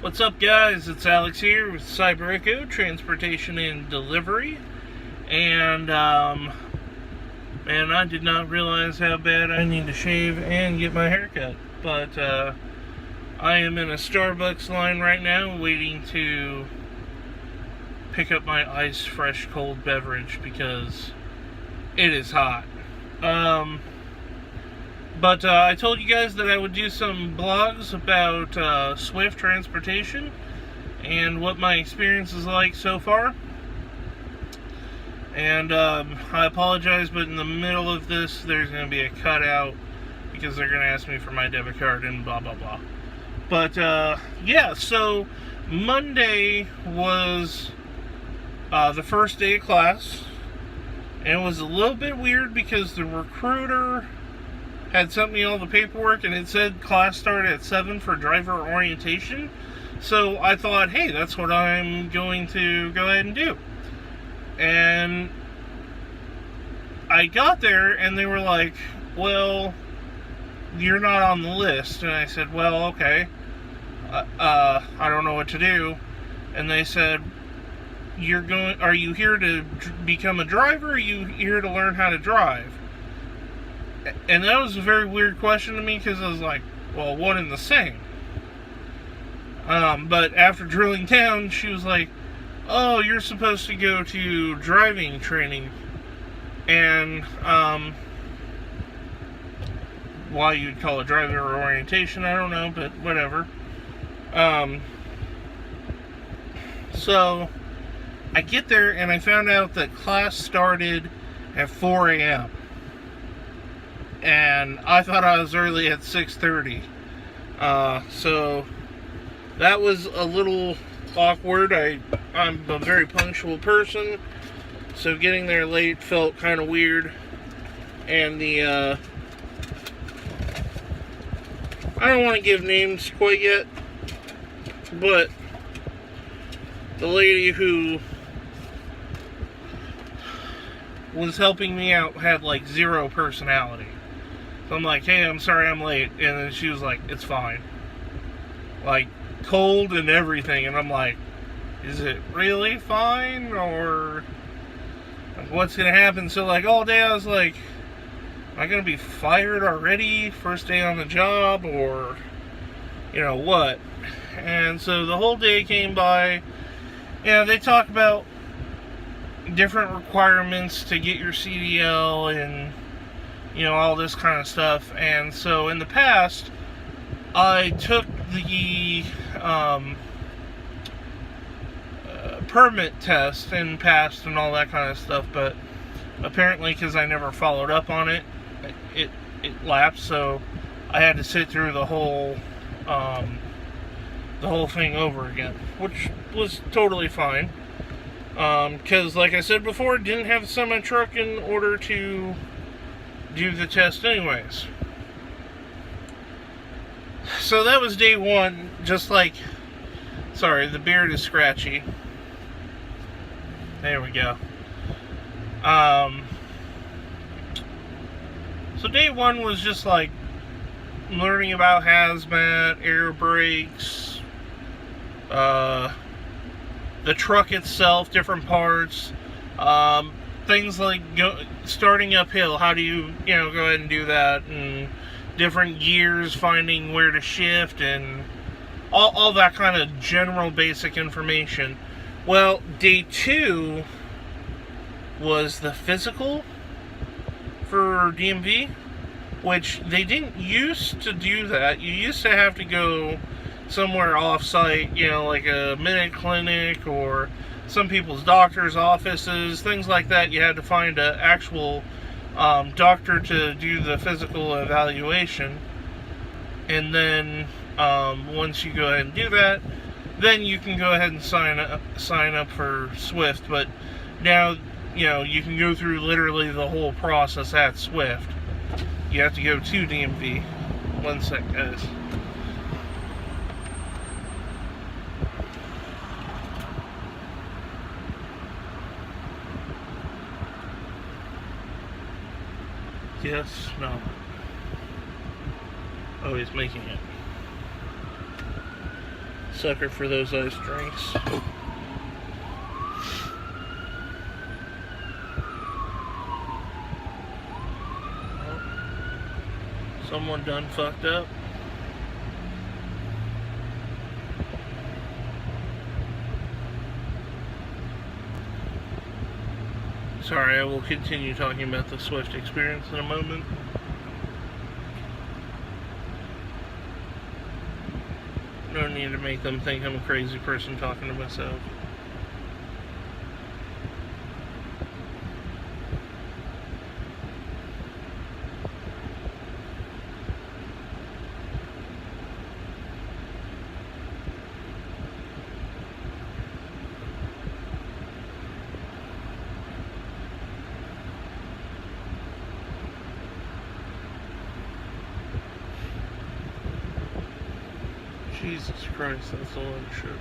What's up, guys? It's Alex here with Cyber Echo Transportation and Delivery. And, man, I did not realize how bad I need to shave and get my hair cut. But, I am in a Starbucks line right now waiting to pick up my ice fresh cold beverage because it is hot. But I told you guys that I would do some blogs about Swift transportation and what my experience is like so far. And I apologize, but in the middle of this, there's going to be a cutout because they're going to ask me for my debit card and blah, blah, blah. But, yeah, so Monday was the first day of class. And it was a little bit weird because the recruiter had sent me all the paperwork and it said class started at 7 for driver orientation. So I thought, hey, that's what I'm going to go ahead and do. And I got there and they were like, well, you're not on the list. And I said, well, okay. I don't know what to do. And they said, are you here to become a driver, or are you here to learn how to drive? And that was a very weird question to me because I was like, well, one and the same. But after drilling down, she was like, oh, you're supposed to go to driving training. And, why you'd call it driver orientation, I don't know, but whatever. So I get there and I found out that class started at 4 a.m. And I thought I was early at 6:30. So that was a little awkward. I'm a very punctual person, so getting there late felt kind of weird. And I don't want to give names quite yet, but the lady who was helping me out had like zero personality. So I'm like, hey, I'm sorry I'm late. And then she was like, it's fine. Like, cold and everything. And I'm like, is it really fine? Or like, what's going to happen? So like all day I was like, am I going to be fired already? First day on the job? Or, you know, what? And so the whole day came by. Yeah, they talk about different requirements to get your CDL and, you know, all this kind of stuff. And so in the past, I took the permit test and passed and all that kind of stuff, but apparently because I never followed up on it, it lapsed, so I had to sit through the whole thing over again, which was totally fine. Because, like I said before, didn't have a semi-truck in order to do the test anyways. So that was day one, just like, sorry, the beard is scratchy. There we go. So day one was just like learning about hazmat, air brakes, the truck itself, different parts, things like starting uphill. How do you go ahead and do that, and different gears, finding where to shift, and all that kind of general basic information. Well, day two was the physical for DMV, which they didn't used to do that. You used to have to go somewhere off-site, like a minute clinic or some people's doctor's offices, things like that. You had to find an actual doctor to do the physical evaluation. And then once you go ahead and do that, then you can go ahead and sign up for Swift. But now, you can go through literally the whole process at Swift. You have to go to DMV. One sec, guys. Yes, no. Oh, he's making it. Sucker for those ice drinks. Someone done fucked up. Sorry, I will continue talking about the Swift experience in a moment. No need to make them think I'm a crazy person talking to myself. Jesus Christ, that's a lot of sugar.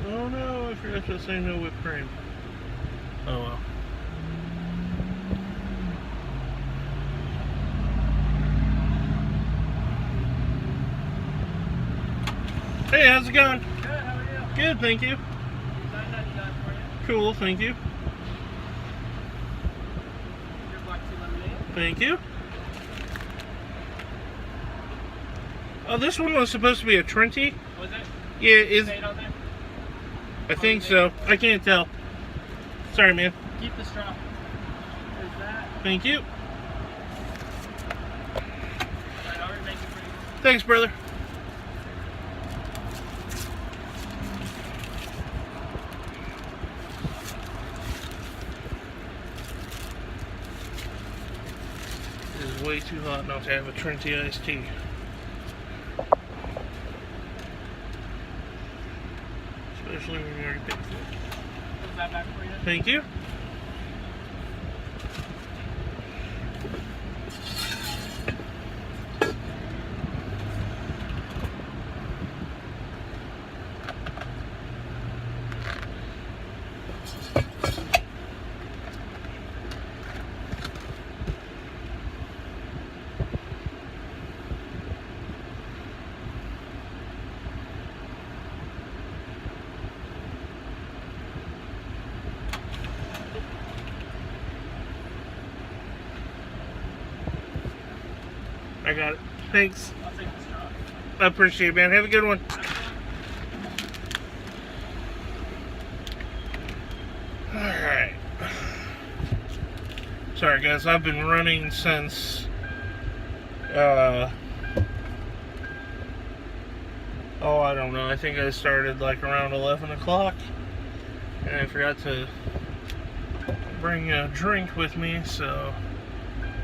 Oh no, I forgot to say no whipped cream. Oh well. Hey, how's it going? Good, how are you? Good, thank you. Cool, thank you. Your black tea lemonade. Thank you. Oh, this one was supposed to be a Trinity? Was it? Yeah, is Say it on there? I think so. I can't tell. Sorry, man. Keep the straw. There's that. Thank you. Alright, I'll remake it for you. Thanks, brother. It is way too hot not to have a Trinity iced tea. Especially when you already paid for it. Put that back for you. Thank you. I got it. Thanks. I'll take the straw. I appreciate it, man. Have a good one. Alright. Sorry, guys. I've been running since, oh, I don't know. I think I started like around 11 o'clock. And I forgot to bring a drink with me, so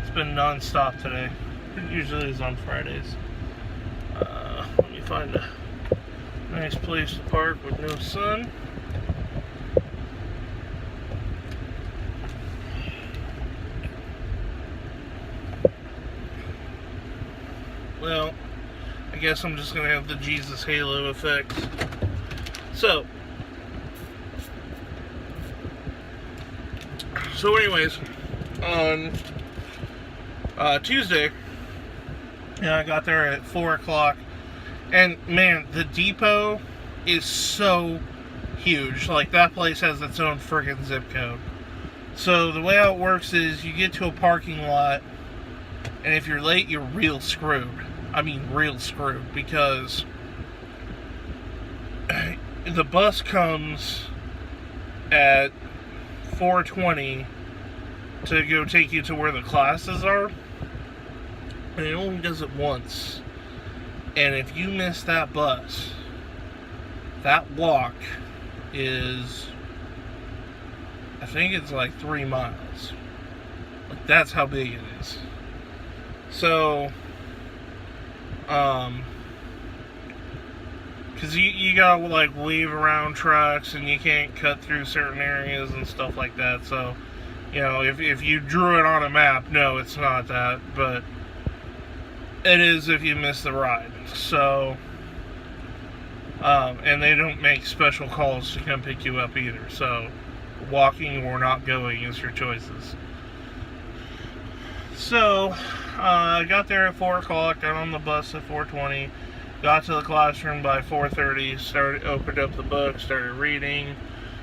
it's been non-stop today. It usually is on Fridays. Let me find a nice place to park with no sun. Well, I guess I'm just gonna have the Jesus Halo effect. So anyways, on Tuesday, I got there at 4 o'clock, and man, the depot is so huge. Like, that place has its own freaking zip code. So the way how it works is you get to a parking lot, and if you're late, you're real screwed. I mean, real screwed, because the bus comes at 4:20 to go take you to where the classes are, and it only does it once. And if you miss that bus, that walk is, I think it's like 3 miles. Like, that's how big it is. So, because you gotta, like, weave around trucks, and you can't cut through certain areas and stuff like that. So, you know, if you drew it on a map, no, it's not that, but it is if you miss the ride. So, and they don't make special calls to come pick you up either. So, walking or not going is your choices. So, I got there at 4 o'clock, got on the bus at 4:20, got to the classroom by 4:30, opened up the book, started reading,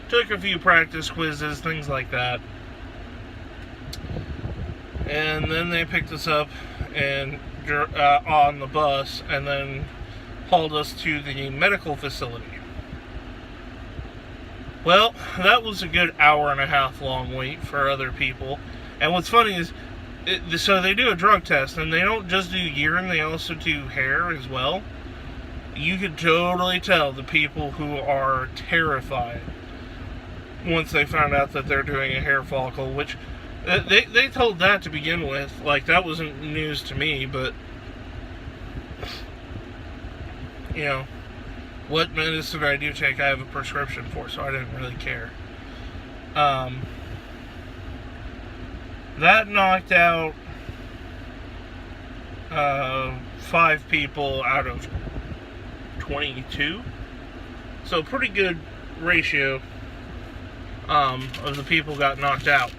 took a few practice quizzes, things like that. And then they picked us up and on the bus and then hauled us to the medical facility. Well, that was a good hour and a half long wait for other people. And what's funny is, so they do a drug test, and they don't just do urine, they also do hair as well. You could totally tell the people who are terrified once they found out that they're doing a hair follicle, which they told that to begin with. Like, that wasn't news to me, but, you know, what medicine I do take, I have a prescription for, so I didn't really care. That knocked out 5 people out of 22. So pretty good ratio of the people got knocked out.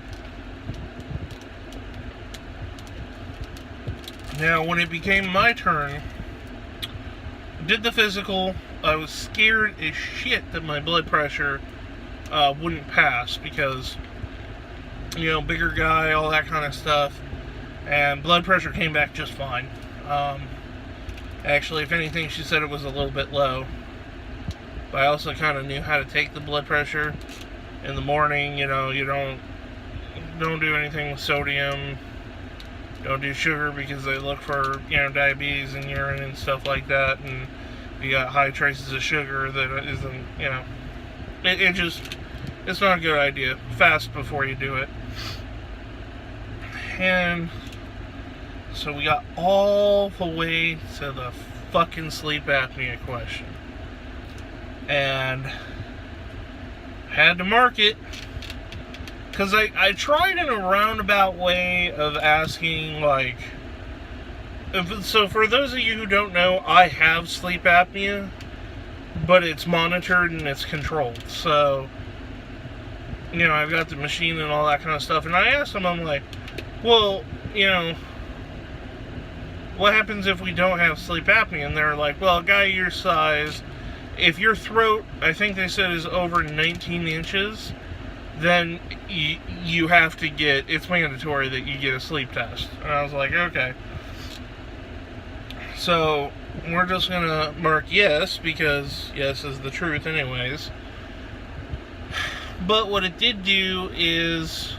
Now, when it became my turn, did the physical. I was scared as shit that my blood pressure wouldn't pass because, you know, bigger guy, all that kind of stuff. And blood pressure came back just fine. Actually, if anything, she said it was a little bit low. But I also kind of knew how to take the blood pressure in the morning. You know, you don't do anything with sodium. Don't do sugar because they look for, you know, diabetes in urine and stuff like that. And you got high traces of sugar that isn't, you know, it's not a good idea. Fast before you do it. And so we got all the way to the fucking sleep apnea question. And had to mark it. Because I tried in a roundabout way of asking, like... So for those of you who don't know, I have sleep apnea. But it's monitored and it's controlled. So, you know, I've got the machine and all that kind of stuff. And I asked them, I'm like, well, you know, what happens if we don't have sleep apnea? And they're like, well, a guy your size, if your throat, I think they said, is over 19 inches, then you have to get, it's mandatory that you get a sleep test. And I was like, okay. So, we're just going to mark yes, because yes is the truth anyways. But what it did do is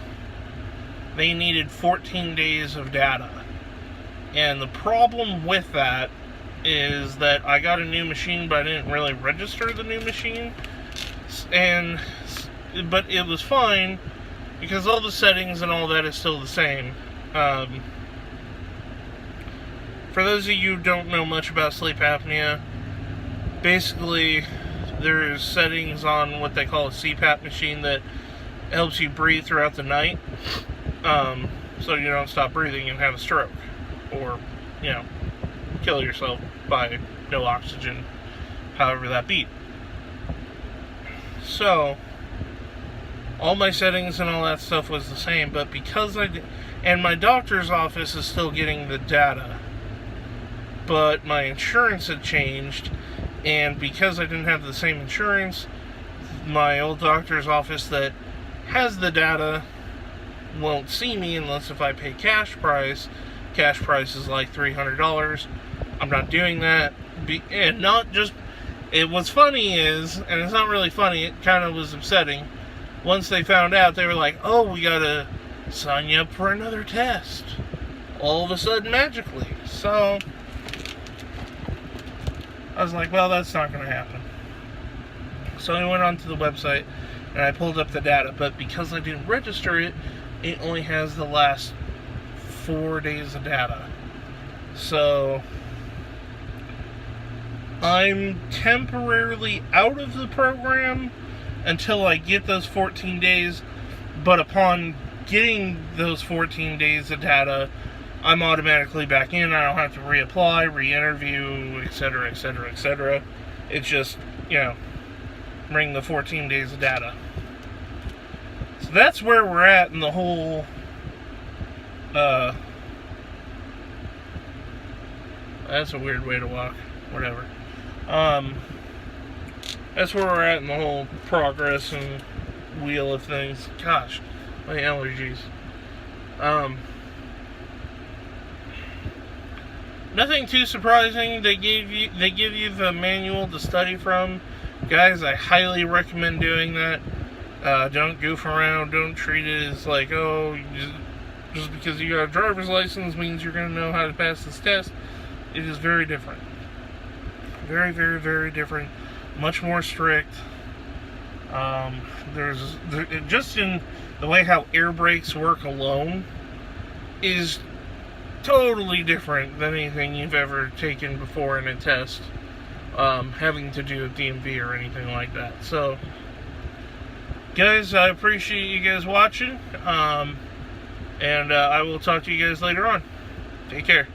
they needed 14 days of data. And the problem with that is that I got a new machine, but I didn't really register the new machine. But it was fine because all the settings and all that is still the same. For those of you who don't know much about sleep apnea, basically there's settings on what they call a CPAP machine that helps you breathe throughout the night, so you don't stop breathing and have a stroke, or, you know, kill yourself by no oxygen, however that be. So, all my settings and all that stuff was the same, but because and my doctor's office is still getting the data, but my insurance had changed, and because I didn't have the same insurance, my old doctor's office that has the data won't see me unless if I pay cash price. Cash price is like $300. I'm not doing that. And not just... What's funny is, and it's not really funny, it kind of was upsetting. Once they found out, they were like, oh, we gotta sign you up for another test. All of a sudden, magically. So, I was like, well, that's not gonna happen. So I went onto the website, and I pulled up the data, but because I didn't register it, it only has the last 4 days of data. So, I'm temporarily out of the program until I get those 14 days, but upon getting those 14 days of data, I'm automatically back in. I don't have to reapply, re-interview, etc., etc., etc. It's just, you know, bring the 14 days of data. So that's where we're at in the whole That's a weird way to walk. Whatever. That's where we're at in the whole progress and wheel of things. Gosh, my allergies. Nothing too surprising. They give you the manual to study from. Guys, I highly recommend doing that. Don't goof around. Don't treat it as like, oh, just because you got a driver's license means you're going to know how to pass this test. It is very different. Very, very, very different. Much more strict. Just in the way how air brakes work alone is totally different than anything you've ever taken before in a test, having to do with DMV or anything like that. So, guys, I appreciate you guys watching, and I will talk to you guys later on. Take care.